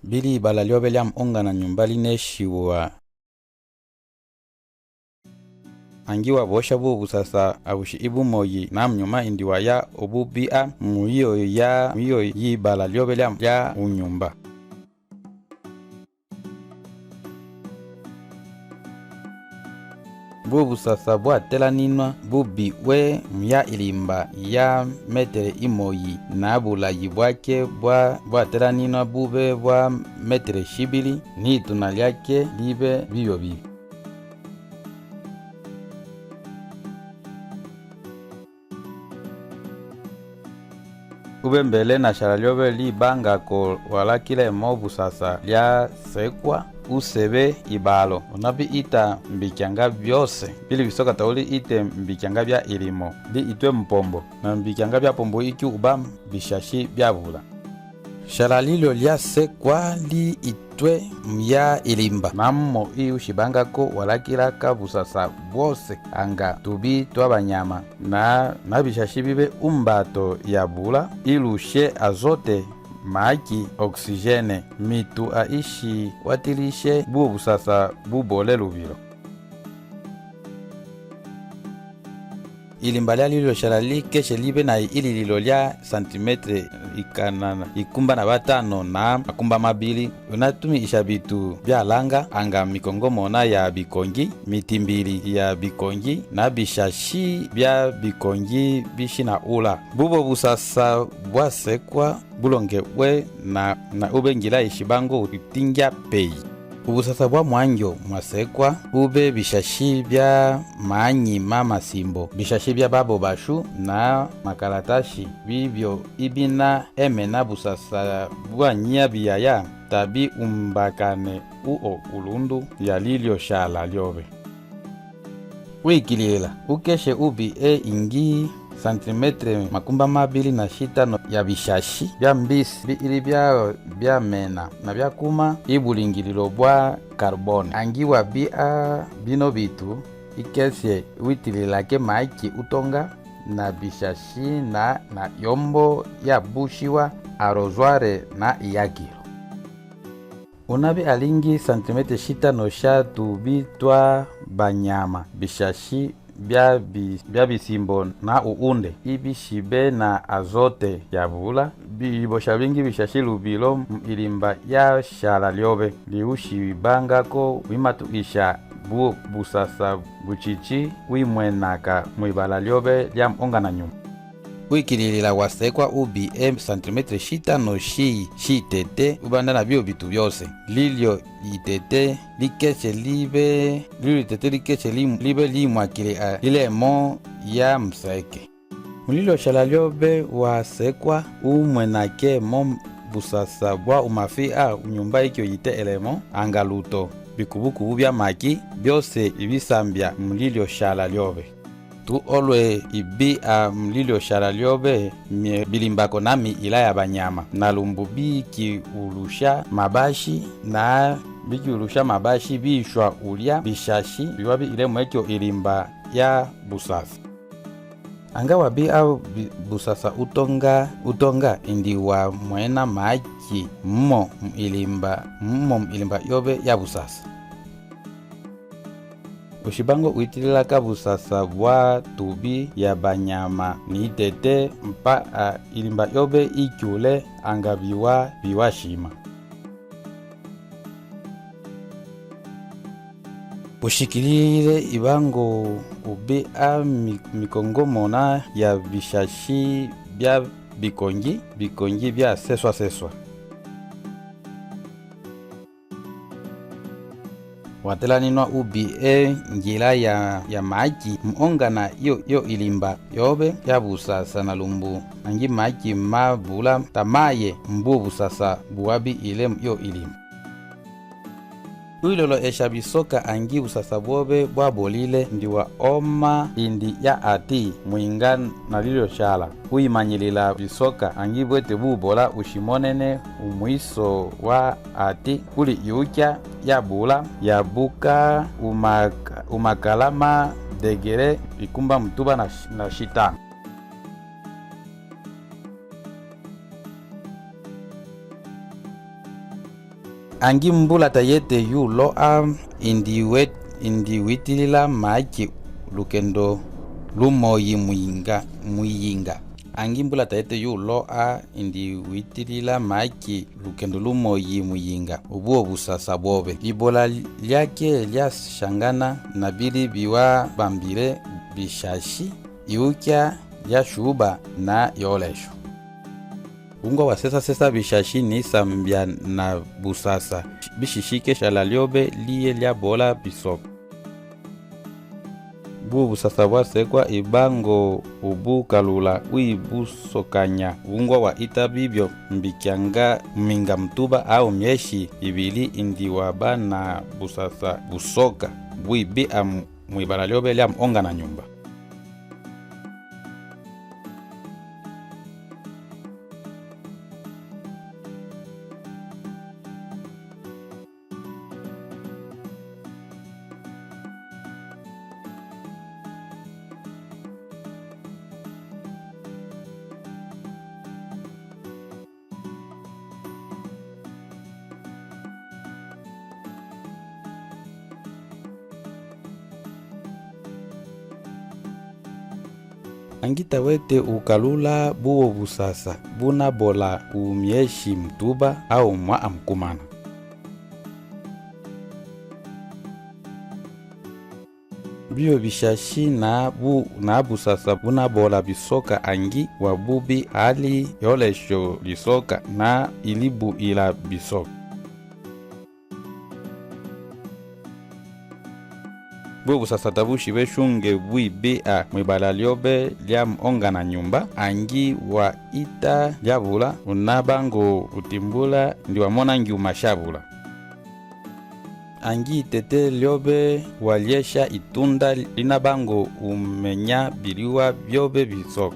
bili bala lyobe lya ongana nyumba lineshiwa angiwa bosha bubu sasa abushi ibumoyi na mnyuma indiwa ya obubia muyo yi bala lyobe lya unyumba. Bubu sasa bwatela ninwa bubi we mya ilimba ya metere imoyi na bulayi bwake bwatela ninwa bube bwa metere shibili ni ituna lyake libe biyo bibi. Ube mbele na shala lyobe libangako walakile mobu sasa lya sekwa usebe ibalo unabi ita mbikyanga byose bili bisoka tauli ite mbikyanga bya ilimo li itwe mpombo na mbikyanga bya pombo iki uba bishashi byabula. Shala lilo lya sekwa li itwe mya ilimba nammo ushibangako walakilaka busasa bwose anga tubi twabanyama na bishashi bibe umbato yabula ilushe azote maji oksijene mitu aishi watilishe bubu sasa bubole lubilo. Ilimba lya lilo shala likeshe libe na ili lilo lya santimetre ikumba na batano na makumba mabili unatumi isha bitu bya langa anga mikongomona ya bikongi mitimbili ya bikongi na bishashi bya bikongi bishina ula bubo busasa bwasekwa bulonge we na ubengila ishibango utingya peyi. Ubusasa bwa mwanjo mwasekwa ube bishashi bya maanyima masimbo bishashi bya babo bashu na makalatashi bibyo ibina emena busasa bwa nyia biyaya tabi umbakane ulundu ya lilyo shala lyobe. Wikilila ukeshe ubi ingi santimetre makumba mabili na shitano ya bishashi bya mbisi ili bya mena na bya kuma ibulingililo bwa carbone angiwa bino bitu ikeshe witililake maiki utonga na bishashi na yombo ya bushiwa arozware na iyakilo unabi alingi santimetre shitano shatu bitwa banyama bishashi bya bisimbo na uunde ibishibe na azote yabula bibosha bingi bishashi lubilo ilimba ya shala lyobe liushibangako wimatu isha busasa buchichi wimwenaka mwibala lyobe lya ongana nyumba. Wikililila wasekwa ubi santimetre shitano shitete ubanda na bio bitu byose lilyo itete likeshe libe limwakile ilemo ya mseke mulilo shala lyobe wasekwa umwenake mo busasa bwa umafika unyumba ikyo yite elemo angaluto bikubukubu bya maki byose ibisambya mulilo shala lyobe tu olwe ibi mlilyo shala lyobe bilimbako nami ila ya banyama na lumbu biki ulusha mabashi bishwa ulya bishashi biwabi ile mwekyo ilimba ya busasa angawa busasa utonga indiwa mwena maji mmo ilimba yobe ya busasa. Ushibango uitililaka busasa bwa tubi ya banyama ni itete mpa ilimba yobe ikyule anga biwashima. Ushikilile ibango ube mikongomona ya bishashi bya bikongi bya seswa watela ninwa ubi njila ya maji mongana yo ilimba yobe ya busasa na lumbu angi maji mabula tamaye mbu busasa buwabi ile yo ilimba uilolo esha bisoka angi busasa bobe bwabolile ndiwa oma indi ya ati mwinga na lilo shala uimanyilila bisoka angi bwete bubola ushimonene umwiso wa ati kuli yukya ya bula ya buka umakalama degere ikumba mtuba na shitano. angi mbula tayete yulo indiwitilila maji lukendo lumoyi muyinga angi mbula tayete yulo indiwitilila maji lukendo lumoyi muyinga ubuo busasa bwobe ibola lyake lyashangana na bili biwa bambire bishashi iukya lyashuba na yolesho ungo wa sesa bishashi ni sambya na busasa bishishike shalalyobe liye lyabola bisoko bu busasa bwasekwa ibango ubukalula uibusokanya ungo wa ita bibyo mbikyanga minga mtuba au myeshi ibili indiwaba na busasa busoka bwibi mwibala lyobe lya ongana nyumba. Angita wete ukalula buo busasa buna bola umyeshi mtuba au mwa amkumana. Bio bishashi na busasa buna bola bisoka angi wabubi ali yolesho lisoka na ilibu ila bisoka. Bubu sasa tabushi beshunge bwibi mwibala lyobe lya ongana nyumba angi wa ita lyabula unabango utimbula ndiwamona ngi umashabula angi tete lyobe walyesha itunda linabango umenya biliwa byobe bisoko